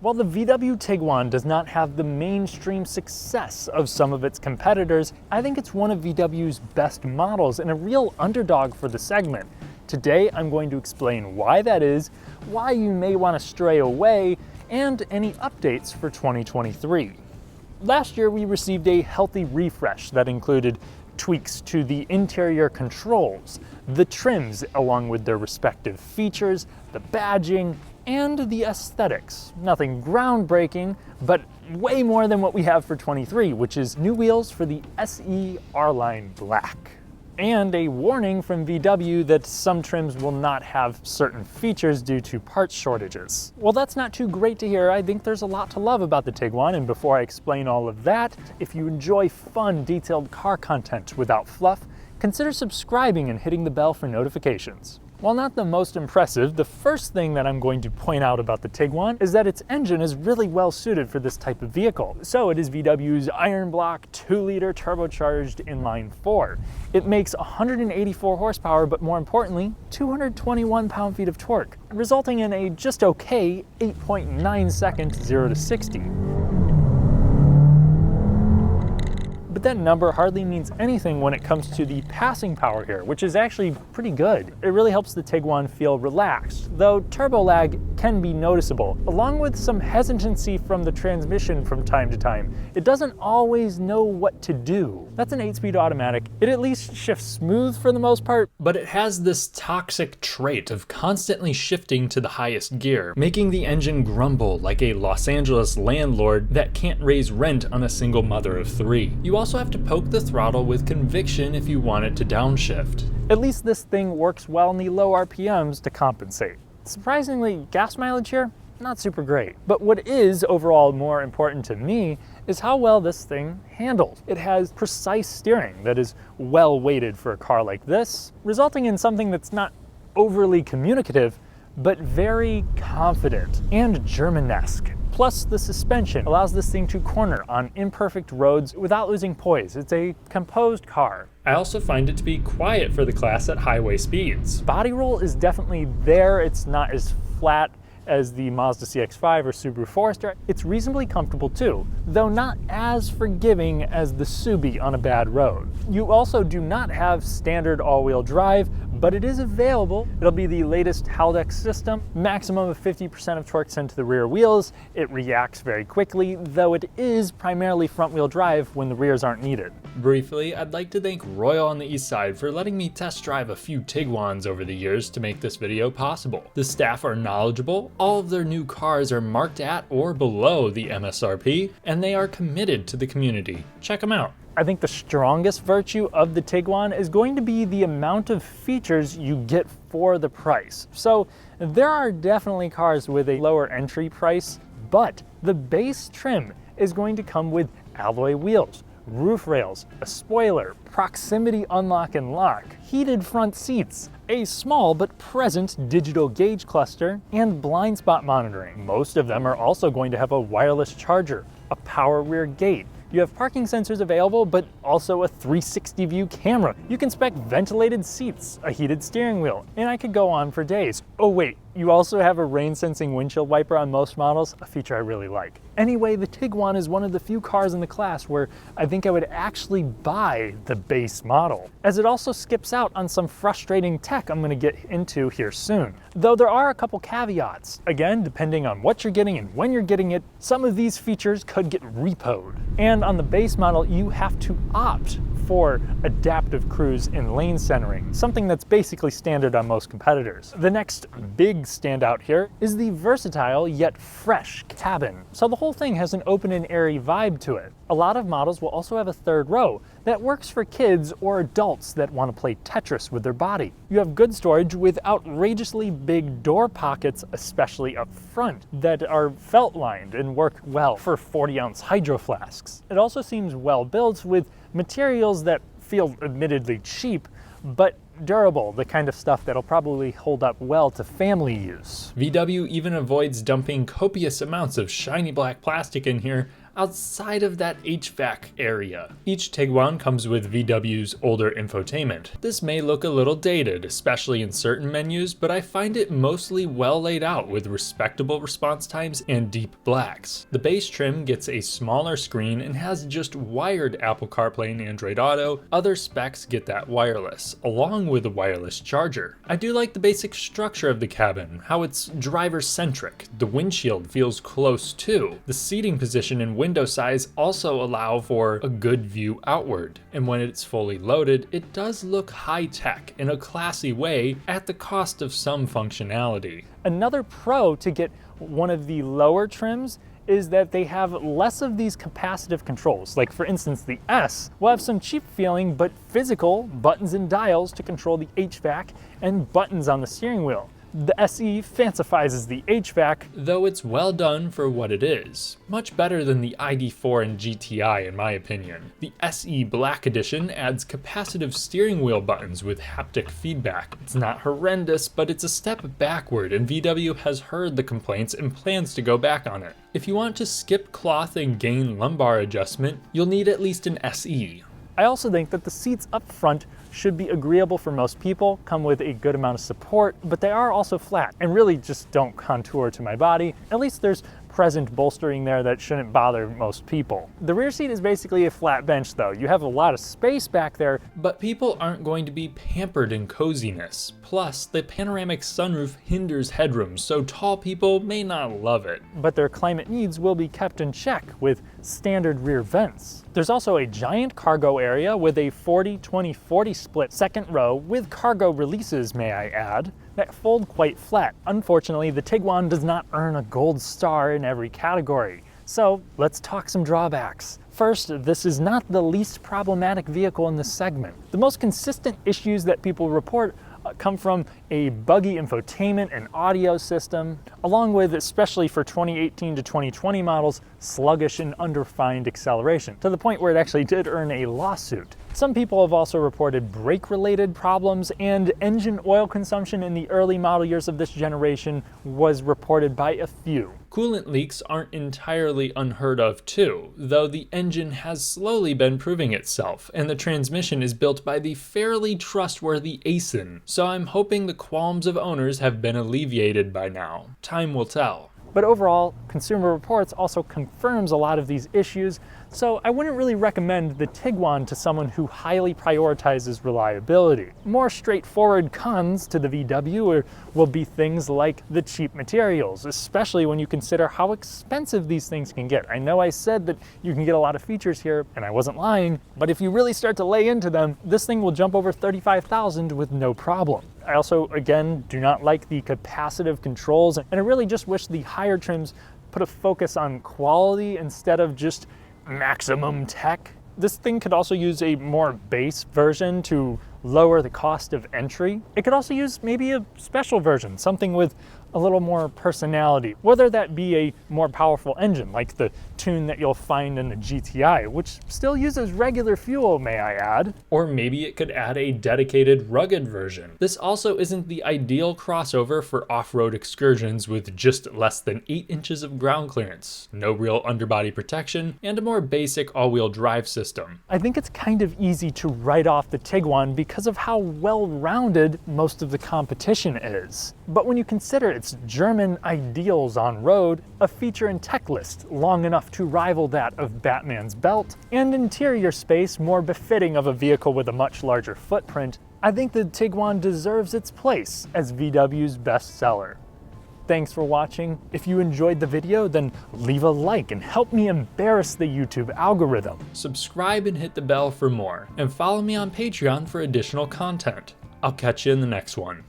While the VW Tiguan does not have the mainstream success of some of its competitors, I think it's one of VW's best models and a real underdog for the segment. Today, I'm going to explain why that is, why you may want to stray away, and any updates for 2023. Last year, we received a healthy refresh that included tweaks to the interior controls, the trims along with their respective features, the badging, and the aesthetics. Nothing groundbreaking, but way more than what we have for 23, which is new wheels for the SE R-Line Black. And a warning from VW that some trims will not have certain features due to parts shortages. Well, that's not too great to hear. I think there's a lot to love about the Tiguan, and before I explain all of that, if you enjoy fun, detailed car content without fluff, consider subscribing and hitting the bell for notifications. While not the most impressive, the first thing that I'm going to point out about the Tiguan is that its engine is really well suited for this type of vehicle. So it is VW's iron block 2-liter turbocharged inline 4. It makes 184 horsepower, but more importantly, 221 pound-feet of torque, resulting in a just okay 8.9 second 0 to 60. But that number hardly means anything when it comes to the passing power here, which is actually pretty good. It really helps the Tiguan feel relaxed, though turbo lag can be noticeable, along with some hesitancy from the transmission from time to time. It doesn't always know what to do. That's an 8-speed automatic. It at least shifts smooth for the most part, but it has this toxic trait of constantly shifting to the highest gear, making the engine grumble like a Los Angeles landlord that can't raise rent on a single mother of 3. You also have to poke the throttle with conviction if you want it to downshift. At least this thing works well in the low RPMs to compensate. Surprisingly, gas mileage here, not super great. But what is overall more important to me is how well this thing handles. It has precise steering that is well weighted for a car like this, resulting in something that's not overly communicative, but very confident and German-esque. Plus, the suspension allows this thing to corner on imperfect roads without losing poise. It's a composed car. I also find it to be quiet for the class at highway speeds. Body roll is definitely there. It's not as flat as the Mazda CX-5 or Subaru Forester. It's reasonably comfortable too, though not as forgiving as the Subi on a bad road. You also do not have standard all-wheel drive, but it is available. It'll be the latest Haldex system, maximum of 50% of torque sent to the rear wheels. It reacts very quickly, though it is primarily front-wheel drive when the rears aren't needed. Briefly, I'd like to thank Royal on the Eastside for letting me test drive a few Tiguans over the years to make this video possible. The staff are knowledgeable, all of their new cars are marked at or below the MSRP, and they are committed to the community. Check them out. I think the strongest virtue of the Tiguan is going to be the amount of features you get for the price. So there are definitely cars with a lower entry price, but the base trim is going to come with alloy wheels, roof rails, a spoiler, proximity unlock and lock, heated front seats, a small but present digital gauge cluster, and blind spot monitoring. Most of them are also going to have a wireless charger, a power rear gate. You have parking sensors available, but also a 360 view camera. You can spec ventilated seats, a heated steering wheel, and I could go on for days. Oh wait, you also have a rain sensing windshield wiper on most models, a feature I really like. Anyway, the Tiguan is one of the few cars in the class where I think I would actually buy the base model, as it also skips out on some frustrating tech I'm gonna get into here soon. Though there are a couple caveats. Again, depending on what you're getting and when you're getting it, some of these features could get repoed. And on the base model, you have to opt for adaptive cruise and lane centering, something that's basically standard on most competitors. The next big standout here is the versatile yet fresh cabin. So the whole thing has an open and airy vibe to it. A lot of models will also have a third row that works for kids or adults that want to play Tetris with their body. You have good storage with outrageously big door pockets, especially up front, that are felt lined and work well for 40-ounce hydro flasks. It also seems well built with materials that feel admittedly cheap, but durable, the kind of stuff that'll probably hold up well to family use. VW even avoids dumping copious amounts of shiny black plastic in here outside of that HVAC area. Each Tiguan comes with VW's older infotainment. This may look a little dated, especially in certain menus, but I find it mostly well laid out with respectable response times and deep blacks. The base trim gets a smaller screen and has just wired Apple CarPlay and Android Auto. Other specs get that wireless, along with a wireless charger. I do like the basic structure of the cabin, how it's driver-centric. The windshield feels close too. The seating position and window size also allow for a good view outward. And when it's fully loaded, it does look high-tech in a classy way at the cost of some functionality. Another pro to get one of the lower trims is that they have less of these capacitive controls. Like for instance, the S will have some cheap feeling but physical buttons and dials to control the HVAC and buttons on the steering wheel. The SE fancifies the HVAC, though it's well done for what it is. Much better than the ID4 and GTI in my opinion. The SE Black Edition adds capacitive steering wheel buttons with haptic feedback. It's not horrendous, but it's a step backward, and VW has heard the complaints and plans to go back on it. If you want to skip cloth and gain lumbar adjustment, you'll need at least an SE. I also think that the seats up front should be agreeable for most people, come with a good amount of support, but they are also flat and really just don't contour to my body. At least there's present bolstering there that shouldn't bother most people. The rear seat is basically a flat bench though. You have a lot of space back there, but people aren't going to be pampered in coziness. Plus, the panoramic sunroof hinders headroom, so tall people may not love it. But their climate needs will be kept in check with standard rear vents. There's also a giant cargo area with a 40-20-40 split second row with cargo releases, may I add, that fold quite flat. Unfortunately, the Tiguan does not earn a gold star in every category. So let's talk some drawbacks. First, this is not the least problematic vehicle in this segment. The most consistent issues that people report come from a buggy infotainment and audio system, along with, especially for 2018 to 2020 models, sluggish and undefined acceleration, to the point where it actually did earn a lawsuit. Some people have also reported brake-related problems, and engine oil consumption in the early model years of this generation was reported by a few. Coolant leaks aren't entirely unheard of too, though the engine has slowly been proving itself, and the transmission is built by the fairly trustworthy Aisin, so I'm hoping the qualms of owners have been alleviated by now. Time will tell. But overall, Consumer Reports also confirms a lot of these issues, so I wouldn't really recommend the Tiguan to someone who highly prioritizes reliability. More straightforward cons to the VW will be things like the cheap materials, especially when you consider how expensive these things can get. I know I said that you can get a lot of features here, and I wasn't lying, but if you really start to lay into them, this thing will jump over $35,000 with no problem. I also, again, do not like the capacitive controls, and I really just wish the higher trims put a focus on quality instead of just maximum tech. This thing could also use a more base version to lower the cost of entry. It could also use maybe a special version, something with a little more personality, whether that be a more powerful engine like the tune that you'll find in the GTI, which still uses regular fuel, may I add. Or maybe it could add a dedicated rugged version. This also isn't the ideal crossover for off-road excursions with just less than 8 inches of ground clearance, no real underbody protection, and a more basic all-wheel drive system. I think it's kind of easy to write off the Tiguan because of how well-rounded most of the competition is. But when you consider its German ideals on road, a feature and tech list long enough to rival that of Batman's belt, and interior space more befitting of a vehicle with a much larger footprint, I think the Tiguan deserves its place as VW's best seller. Thanks for watching. If you enjoyed the video, then leave a like and help me embarrass the YouTube algorithm. Subscribe and hit the bell for more, and follow me on Patreon for additional content. I'll catch you in the next one.